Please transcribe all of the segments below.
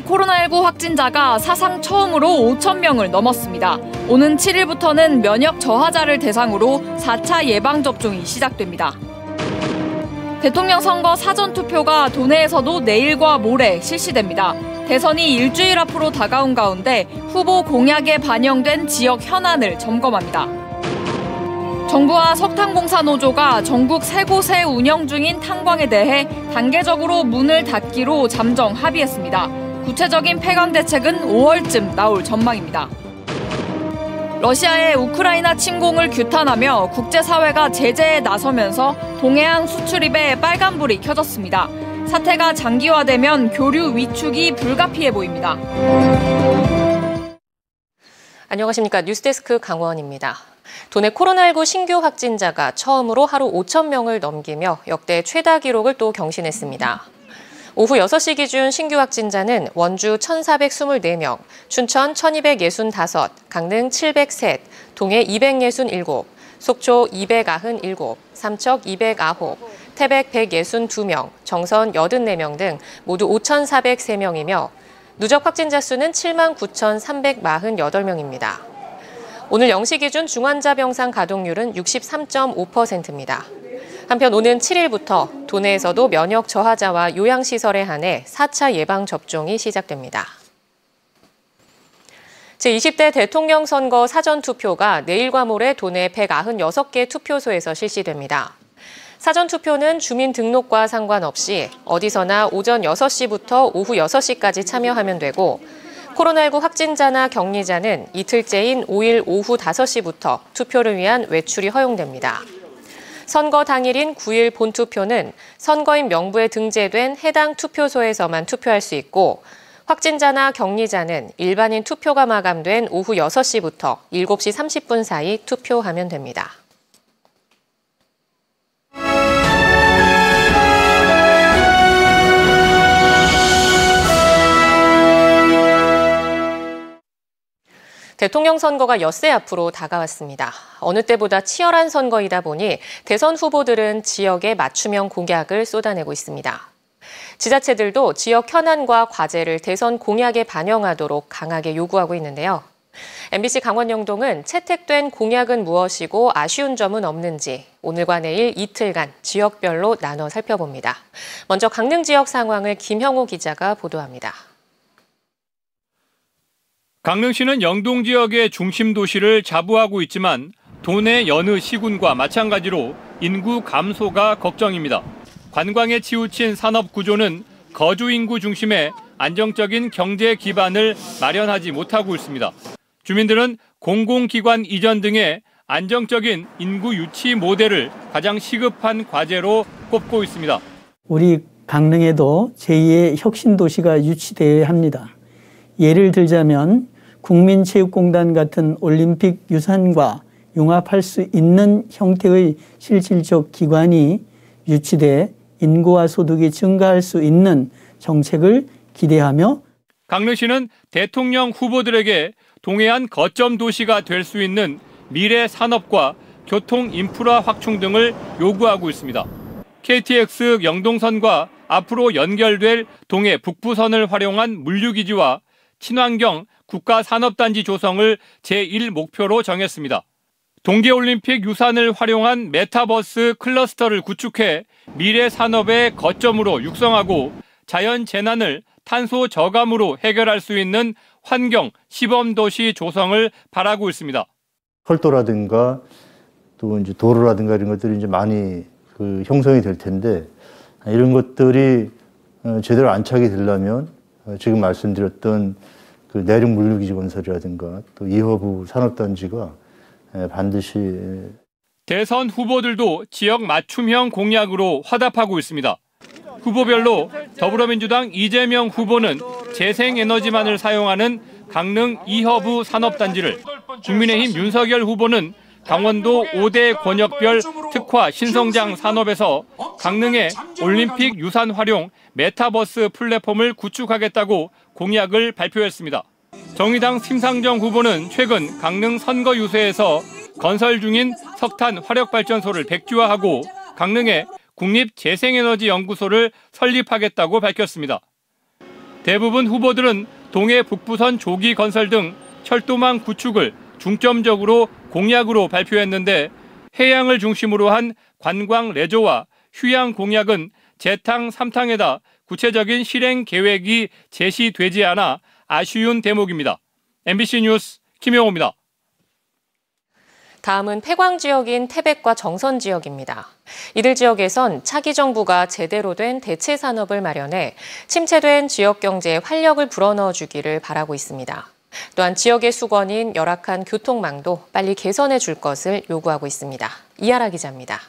코로나19 확진자가 사상 처음으로 5,000명을 넘었습니다. 오는 7일부터는 면역 저하자를 대상으로 4차 예방접종이 시작됩니다. 대통령 선거 사전투표가 도내에서도 내일과 모레 실시됩니다. 대선이 일주일 앞으로 다가온 가운데 후보 공약에 반영된 지역 현안을 점검합니다. 정부와 석탄공사노조가 전국 3곳에 운영 중인 탄광에 대해 단계적으로 문을 닫기로 잠정 합의했습니다. 구체적인 폐광 대책은 5월쯤 나올 전망입니다. 러시아의 우크라이나 침공을 규탄하며 국제사회가 제재에 나서면서 동해안 수출입에 빨간불이 켜졌습니다. 사태가 장기화되면 교류 위축이 불가피해 보입니다. 안녕하십니까. 뉴스데스크 강원입니다. 도내 코로나19 신규 확진자가 처음으로 하루 5,000명을 넘기며 역대 최다 기록을 또 경신했습니다. 오후 6시 기준 신규 확진자는 원주 1,424명, 춘천 1,265, 강릉 703, 동해 267, 속초 297, 삼척 209, 태백 162명, 정선 84명 등 모두 5,403명이며 누적 확진자 수는 79,348명입니다. 오늘 0시 기준 중환자 병상 가동률은 63.5%입니다. 한편 오는 7일부터 도내에서도 면역 저하자와 요양시설에 한해 4차 예방접종이 시작됩니다. 제20대 대통령 선거 사전투표가 내일과 모레 도내 196개 투표소에서 실시됩니다. 사전투표는 주민등록과 상관없이 어디서나 오전 6시부터 오후 6시까지 참여하면 되고 코로나19 확진자나 격리자는 이틀째인 5일 오후 5시부터 투표를 위한 외출이 허용됩니다. 선거 당일인 9일 본투표는 선거인 명부에 등재된 해당 투표소에서만 투표할 수 있고 확진자나 격리자는 일반인 투표가 마감된 오후 6시부터 7시 30분 사이 투표하면 됩니다. 대통령 선거가 엿새 앞으로 다가왔습니다. 어느 때보다 치열한 선거이다 보니 대선 후보들은 지역의 맞춤형 공약을 쏟아내고 있습니다. 지자체들도 지역 현안과 과제를 대선 공약에 반영하도록 강하게 요구하고 있는데요. MBC 강원 영동은 채택된 공약은 무엇이고 아쉬운 점은 없는지 오늘과 내일 이틀간 지역별로 나눠 살펴봅니다. 먼저 강릉 지역 상황을 김형우 기자가 보도합니다. 강릉시는 영동 지역의 중심 도시를 자부하고 있지만 도내 여느 시군과 마찬가지로 인구 감소가 걱정입니다. 관광에 치우친 산업 구조는 거주 인구 중심의 안정적인 경제 기반을 마련하지 못하고 있습니다. 주민들은 공공기관 이전 등의 안정적인 인구 유치 모델을 가장 시급한 과제로 꼽고 있습니다. 우리 강릉에도 제2의 혁신도시가 유치되어야 합니다. 예를 들자면 국민체육공단 같은 올림픽 유산과 융합할 수 있는 형태의 실질적 기관이 유치돼 인구와 소득이 증가할 수 있는 정책을 기대하며 강릉시는 대통령 후보들에게 동해안 거점 도시가 될 수 있는 미래 산업과 교통 인프라 확충 등을 요구하고 있습니다. KTX 영동선과 앞으로 연결될 동해 북부선을 활용한 물류기지와 친환경 국가산업단지 조성을 제1목표로 정했습니다. 동계올림픽 유산을 활용한 메타버스 클러스터를 구축해 미래 산업의 거점으로 육성하고 자연 재난을 탄소 저감으로 해결할 수 있는 환경 시범도시 조성을 바라고 있습니다. 철도라든가 또 이제 도로라든가 이런 것들이 이제 많이 형성이 될 텐데 이런 것들이 제대로 안착이 되려면 지금 말씀드렸던 그 내륙 물류기지 건설이라든가 또 이허브 산업단지가 반드시 대선 후보들도 지역 맞춤형 공약으로 화답하고 있습니다. 후보별로 더불어민주당 이재명 후보는 재생에너지만을 사용하는 강릉 이허브 산업단지를, 국민의힘 윤석열 후보는 강원도 5대 권역별 특화 신성장 산업에서 강릉의 올림픽 유산 활용 메타버스 플랫폼을 구축하겠다고 공약을 발표했습니다. 정의당 심상정 후보는 최근 강릉 선거 유세에서 건설 중인 석탄 화력발전소를 백지화하고 강릉에 국립재생에너지연구소를 설립하겠다고 밝혔습니다. 대부분 후보들은 동해 북부선 조기 건설 등 철도망 구축을 중점적으로 공약으로 발표했는데 해양을 중심으로 한 관광 레저와 휴양 공약은 재탕 3탕에다 구체적인 실행 계획이 제시되지 않아 아쉬운 대목입니다. MBC 뉴스 김영호입니다. 다음은 폐광 지역인 태백과 정선 지역입니다. 이들 지역에선 차기 정부가 제대로 된 대체 산업을 마련해 침체된 지역 경제에 활력을 불어넣어주기를 바라고 있습니다. 또한 지역의 수건인 열악한 교통망도 빨리 개선해 줄 것을 요구하고 있습니다. 이하라 기자입니다.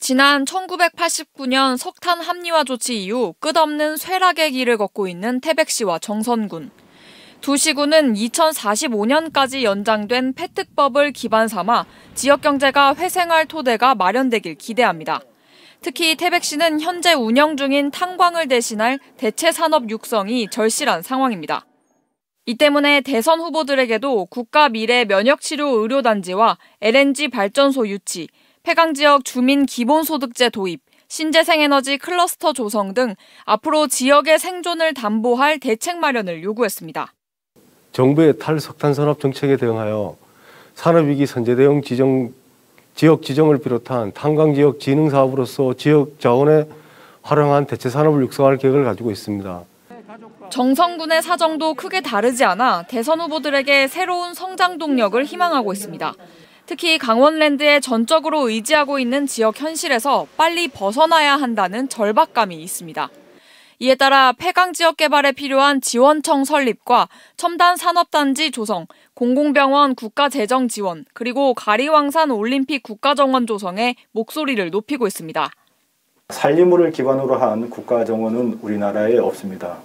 지난 1989년 석탄 합리화 조치 이후 끝없는 쇠락의 길을 걷고 있는 태백시와 정선군. 두 시군은 2045년까지 연장된 폐특법을 기반 삼아 지역 경제가 회생할 토대가 마련되길 기대합니다. 특히 태백시는 현재 운영 중인 탄광을 대신할 대체 산업 육성이 절실한 상황입니다. 이 때문에 대선 후보들에게도 국가 미래 면역치료 의료단지와 LNG 발전소 유치, 폐광 지역 주민 기본소득제 도입, 신재생에너지 클러스터 조성 등 앞으로 지역의 생존을 담보할 대책 마련을 요구했습니다. 정부의 탈석탄산업 정책에 대응하여 산업위기 선제대응 지역 지정을 비롯한 탄광지역 진흥사업으로서 지역 자원의 활용한 대체 산업을 육성할 계획을 가지고 있습니다. 정선군의 사정도 크게 다르지 않아 대선 후보들에게 새로운 성장 동력을 희망하고 있습니다. 특히 강원랜드에 전적으로 의지하고 있는 지역 현실에서 빨리 벗어나야 한다는 절박감이 있습니다. 이에 따라 폐광 지역 개발에 필요한 지원청 설립과 첨단 산업단지 조성, 공공병원 국가재정 지원, 그리고 가리왕산 올림픽 국가정원 조성에 목소리를 높이고 있습니다. 산림물을 기반으로 한 국가정원은 우리나라에 없습니다.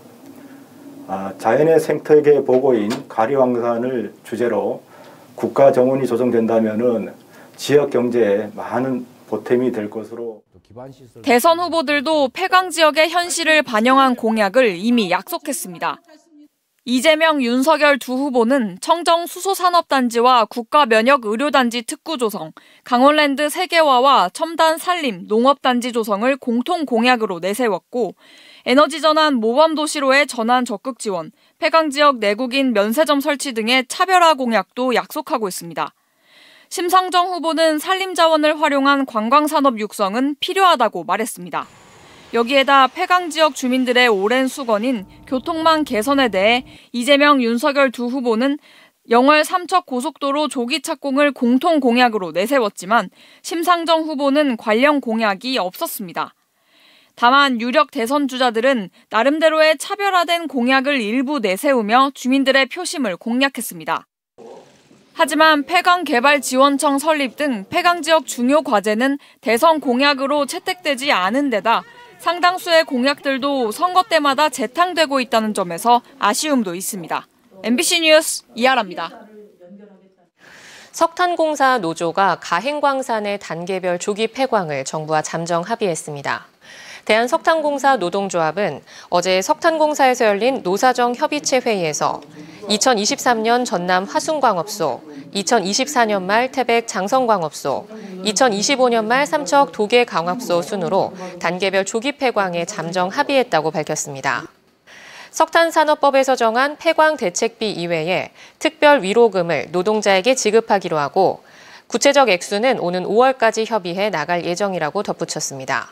자연의 생태계 보고인 가리왕산을 주제로 국가정원이 조성된다면 지역 경제에 많은 보탬이 될 것으로. 대선 후보들도 폐광 지역의 현실을 반영한 공약을 이미 약속했습니다. 이재명, 윤석열 두 후보는 청정 수소산업단지와 국가면역의료단지 특구 조성, 강원랜드 세계화와 첨단 산림, 농업단지 조성을 공통 공약으로 내세웠고 에너지전환 모범도시로의 전환 적극 지원, 폐광 지역 내국인 면세점 설치 등의 차별화 공약도 약속하고 있습니다. 심상정 후보는 산림자원을 활용한 관광산업 육성은 필요하다고 말했습니다. 여기에다 폐광 지역 주민들의 오랜 수건인 교통망 개선에 대해 이재명, 윤석열 두 후보는 영월 삼척 고속도로 조기 착공을 공통 공약으로 내세웠지만 심상정 후보는 관련 공약이 없었습니다. 다만 유력 대선 주자들은 나름대로의 차별화된 공약을 일부 내세우며 주민들의 표심을 공략했습니다. 하지만 폐광개발지원청 설립 등 폐광 지역 중요 과제는 대선 공약으로 채택되지 않은 데다 상당수의 공약들도 선거 때마다 재탕되고 있다는 점에서 아쉬움도 있습니다. MBC 뉴스 이하라입니다. 석탄공사 노조가 가행광산의 단계별 조기 폐광을 정부와 잠정 합의했습니다. 대한석탄공사 노동조합은 어제 석탄공사에서 열린 노사정 협의체 회의에서 2023년 전남 화순광업소, 2024년 말 태백 장성광업소, 2025년 말 삼척 도계광업소 순으로 단계별 조기 폐광에 잠정 합의했다고 밝혔습니다. 석탄산업법에서 정한 폐광 대책비 이외에 특별 위로금을 노동자에게 지급하기로 하고 구체적 액수는 오는 5월까지 협의해 나갈 예정이라고 덧붙였습니다.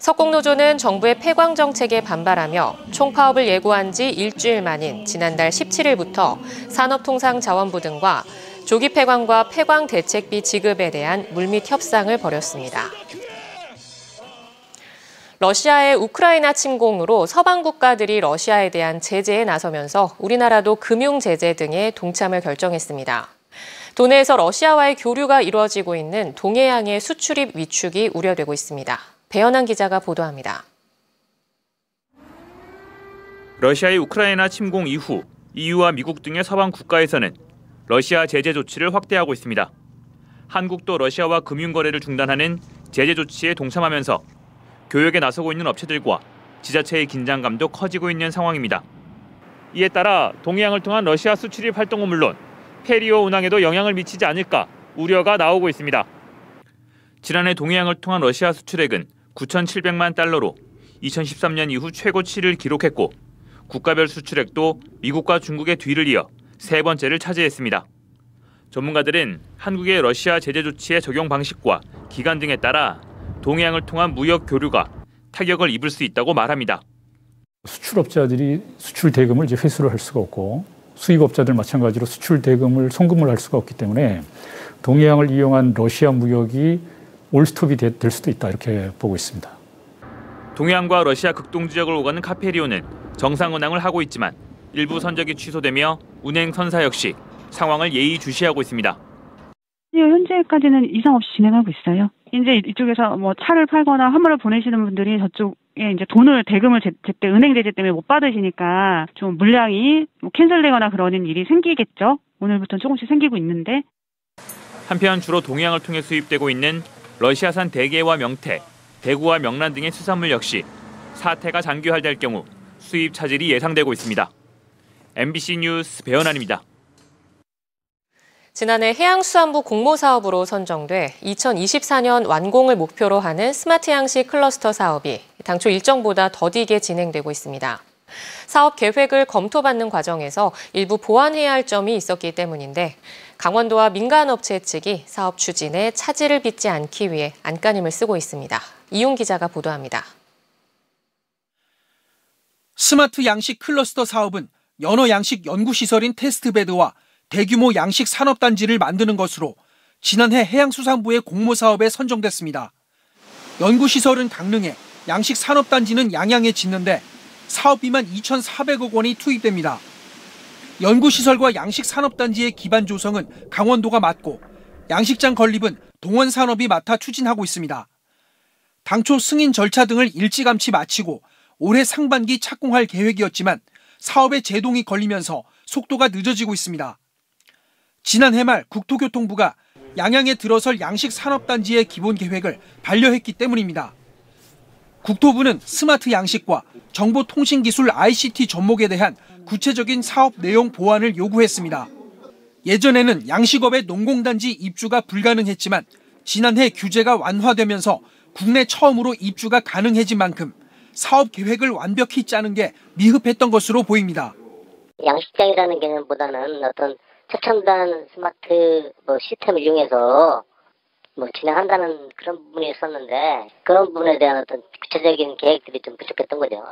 석공노조는 정부의 폐광 정책에 반발하며 총파업을 예고한 지 일주일 만인 지난달 17일부터 산업통상자원부 등과 조기 폐광과 폐광 대책비 지급에 대한 물밑 협상을 벌였습니다. 러시아의 우크라이나 침공으로 서방 국가들이 러시아에 대한 제재에 나서면서 우리나라도 금융 제재 등에 동참을 결정했습니다. 도내에서 러시아와의 교류가 이루어지고 있는 동해양의 수출입 위축이 우려되고 있습니다. 배현한 기자가 보도합니다. 러시아의 우크라이나 침공 이후 EU와 미국 등의 서방 국가에서는 러시아 제재 조치를 확대하고 있습니다. 한국도 러시아와 금융거래를 중단하는 제재 조치에 동참하면서 교역에 나서고 있는 업체들과 지자체의 긴장감도 커지고 있는 상황입니다. 이에 따라 동해양을 통한 러시아 수출입 활동은 물론 페리어 운항에도 영향을 미치지 않을까 우려가 나오고 있습니다. 지난해 동해양을 통한 러시아 수출액은 9,700만 달러로 2013년 이후 최고치를 기록했고 국가별 수출액도 미국과 중국의 뒤를 이어 세 번째를 차지했습니다. 전문가들은 한국의 러시아 제재 조치의 적용 방식과 기간 등에 따라 동해양을 통한 무역 교류가 타격을 입을 수 있다고 말합니다. 수출업자들이 수출 대금을 이제 회수를 할 수가 없고 수입업자들 마찬가지로 수출 대금을 송금을 할 수가 없기 때문에 동해양을 이용한 러시아 무역이 올스톱이 될 수도 있다 이렇게 보고 있습니다. 동해안과 러시아 극동 지역을 오가는 카페리오는 정상 운항을 하고 있지만 일부 선적이 취소되며 운행 선사 역시 상황을 예의주시하고 있습니다. 현재까지는 이상 없이 진행하고 있어요. 이제 이쪽에서 뭐 차를 팔거나 화물을 보내시는 분들이 저쪽에 이제 대금을 제때 은행 제재 때문에 못 받으시니까 좀 물량이 캔슬되거나 그러는 일이 생기겠죠. 오늘부터는 조금씩 생기고 있는데. 한편 주로 동해안을 통해 수입되고 있는 러시아산 대게와 명태, 대구와 명란 등의 수산물 역시 사태가 장기화될 경우 수입 차질이 예상되고 있습니다. MBC 뉴스 배현환입니다. 지난해 해양수산부 공모사업으로 선정돼 2024년 완공을 목표로 하는 스마트 양식 클러스터 사업이 당초 일정보다 더디게 진행되고 있습니다. 사업 계획을 검토받는 과정에서 일부 보완해야 할 점이 있었기 때문인데 강원도와 민간업체 측이 사업 추진에 차질을 빚지 않기 위해 안간힘을 쓰고 있습니다. 이용 기자가 보도합니다. 스마트 양식 클러스터 사업은 연어 양식 연구시설인 테스트베드와 대규모 양식 산업단지를 만드는 것으로 지난해 해양수산부의 공모사업에 선정됐습니다. 연구시설은 강릉에, 양식 산업단지는 양양에 짓는데 사업비만 2,400억 원이 투입됩니다. 연구시설과 양식 산업단지의 기반 조성은 강원도가 맡고 양식장 건립은 동원산업이 맡아 추진하고 있습니다. 당초 승인 절차 등을 일찌감치 마치고 올해 상반기 착공할 계획이었지만 사업의 제동이 걸리면서 속도가 늦어지고 있습니다. 지난해 말 국토교통부가 양양에 들어설 양식 산업단지의 기본 계획을 반려했기 때문입니다. 국토부는 스마트 양식과 정보통신기술 ICT 접목에 대한 구체적인 사업 내용 보완을 요구했습니다. 예전에는 양식업의 농공단지 입주가 불가능했지만 지난해 규제가 완화되면서 국내 처음으로 입주가 가능해진 만큼 사업 계획을 완벽히 짜는 게 미흡했던 것으로 보입니다. 양식장이라는 개념보다는 어떤 최첨단 스마트 시스템을 이용해서 진행한다는 그런 부분이 있었는데 그런 부분에 대한 어떤 구체적인 계획들이 좀 부족했던 거죠.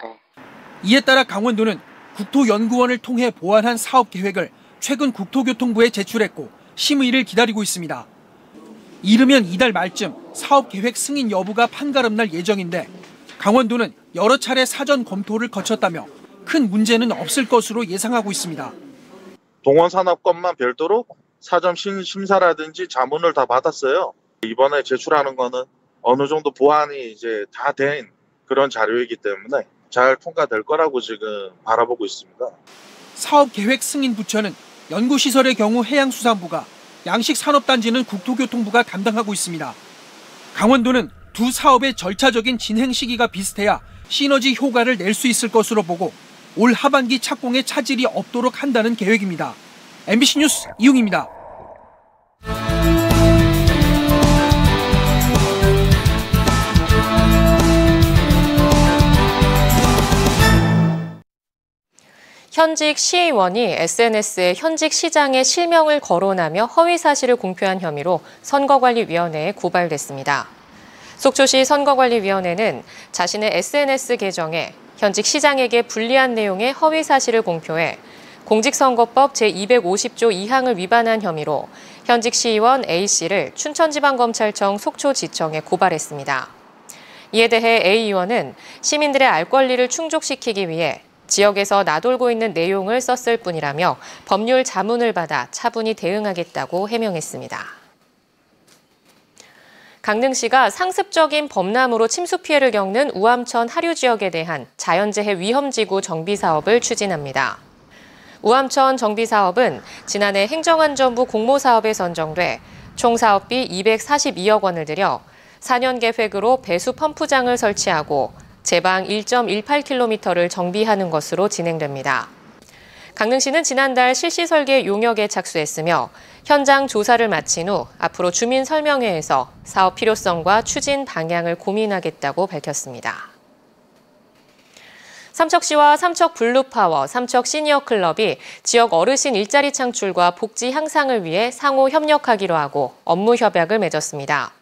이에 따라 강원도는 국토연구원을 통해 보완한 사업 계획을 최근 국토교통부에 제출했고 심의를 기다리고 있습니다. 이르면 이달 말쯤 사업 계획 승인 여부가 판가름 날 예정인데 강원도는 여러 차례 사전 검토를 거쳤다며 큰 문제는 없을 것으로 예상하고 있습니다. 동원산업권만 별도로 사전 심사라든지 자문을 다 받았어요. 이번에 제출하는 거는 어느 정도 보완이 이제 다 된 그런 자료이기 때문에 잘 통과될 거라고 지금 바라보고 있습니다. 사업 계획 승인 부처는 연구시설의 경우 해양수산부가, 양식산업단지는 국토교통부가 담당하고 있습니다. 강원도는 두 사업의 절차적인 진행 시기가 비슷해야 시너지 효과를 낼 수 있을 것으로 보고 올 하반기 착공에 차질이 없도록 한다는 계획입니다. MBC 뉴스 이웅입니다. 현직 시의원이 SNS에 현직 시장의 실명을 거론하며 허위 사실을 공표한 혐의로 선거관리위원회에 고발됐습니다. 속초시 선거관리위원회는 자신의 SNS 계정에 현직 시장에게 불리한 내용의 허위 사실을 공표해 공직선거법 제250조 2항을 위반한 혐의로 현직 시의원 A씨를 춘천지방검찰청 속초지청에 고발했습니다. 이에 대해 A 의원은 시민들의 알 권리를 충족시키기 위해 지역에서 나돌고 있는 내용을 썼을 뿐이라며 법률 자문을 받아 차분히 대응하겠다고 해명했습니다. 강릉시가 상습적인 범람으로 침수 피해를 겪는 우암천 하류 지역에 대한 자연재해 위험지구 정비 사업을 추진합니다. 우암천 정비 사업은 지난해 행정안전부 공모사업에 선정돼 총 사업비 242억 원을 들여 4년 계획으로 배수 펌프장을 설치하고 제방 1.18km를 정비하는 것으로 진행됩니다. 강릉시는 지난달 실시 설계 용역에 착수했으며 현장 조사를 마친 후 앞으로 주민 설명회에서 사업 필요성과 추진 방향을 고민하겠다고 밝혔습니다. 삼척시와 삼척블루파워, 삼척시니어클럽이 지역 어르신 일자리 창출과 복지 향상을 위해 상호 협력하기로 하고 업무 협약을 맺었습니다.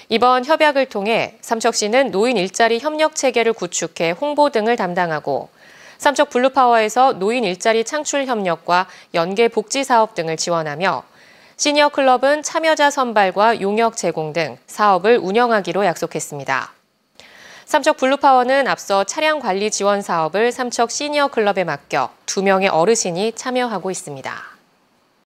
이번 협약을 통해 삼척시는 노인 일자리 협력 체계를 구축해 홍보 등을 담당하고 삼척블루파워에서 노인 일자리 창출 협력과 연계 복지 사업 등을 지원하며 시니어클럽은 참여자 선발과 용역 제공 등 사업을 운영하기로 약속했습니다. 삼척블루파워는 앞서 차량 관리 지원 사업을 삼척 시니어클럽에 맡겨 2명의 어르신이 참여하고 있습니다.